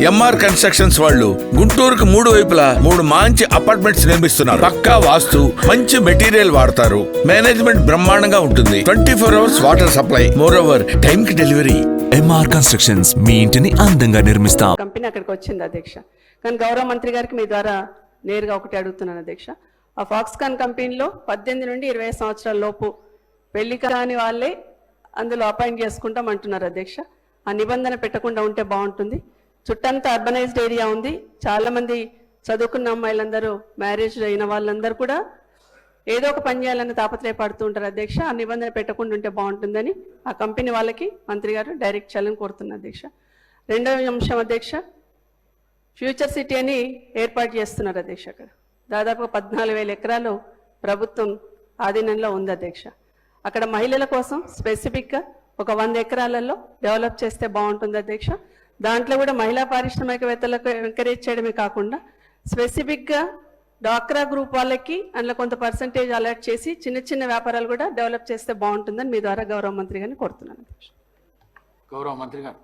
MR constructions వాళ్ళు గుంటూరుకు 3 వైపులా 3 మంచి అపార్ట్మెంట్స్ నిర్మిస్తున్నారు. పక్కా వాస్తు, మంచి మెటీరియల్ వాడతారు. మేనేజ్మెంట్ బ్రహ్మాండంగా ఉంటుంది. 24 hours water supply, more over time కి డెలివరీ. ఎంఆర్ కన్స్ట్రక్షన్స్ మీ ఇంటిని అందంగా నిర్మిస్తాం. కంపెనీ అక్కడికి వచ్చింది అధ్యక్ష. కానీ గౌరవ మంత్రి గారికి మీ ద్వారా నేరుగా ఒకటి అడుగుతున్నాను అధ్యక్ష. ఆ ఫాక్స్కాన్ కంపెనీలో 18 నుండి 20 సంవత్సరాల లోపు పెళ్లి కాని వాళ్ళే అందులో అపాయింట్ చేసుకుంటాం అంటున్నారు అధ్యక్ష. ఆ నిబంధన పెట్టకుండా ఉంటే బాగుంటుంది. చుట్టంతా అర్బనైజ్డ్ ఏరియా ఉంది. చాలా మంది చదువుకున్న అమ్మాయిలందరూ, మ్యారేజ్ అయిన వాళ్ళందరూ కూడా ఏదో ఒక పని చేయాలని తాపత్రయపడుతూ ఉంటారు అధ్యక్ష. ఆ నిబంధన పెట్టకుండా ఉంటే బాగుంటుందని ఆ కంపెనీ వాళ్ళకి మంత్రి గారు డైరెక్ట్ చేయాలని కోరుతున్నారు అధ్యక్ష. రెండవ అంశం అధ్యక్ష, ఫ్యూచర్ సిటీ అని ఏర్పాటు చేస్తున్నారు అధ్యక్ష. అక్కడ దాదాపు 14,000 ఎకరాలు ప్రభుత్వం ఆధీనంలో ఉంది అధ్యక్ష. అక్కడ మహిళల కోసం స్పెసిఫిక్గా ఒక 100 ఎకరాలలో డెవలప్ చేస్తే బాగుంటుంది అధ్యక్ష. దాంట్లో కూడా మహిళా పారిశ్రామికవేత్తలకు ఎంకరేజ్ చేయడమే కాకుండా స్పెసిఫిక్గా డ్వాక్రా గ్రూప్ వాళ్ళకి అందులో కొంత పర్సంటేజ్ అలర్ట్ చేసి చిన్న చిన్న వ్యాపారాలు కూడా డెవలప్ చేస్తే బాగుంటుందని మీ ద్వారా గౌరవ మంత్రి గారిని కోరుతున్నాను. గౌరవ మంత్రి గారు.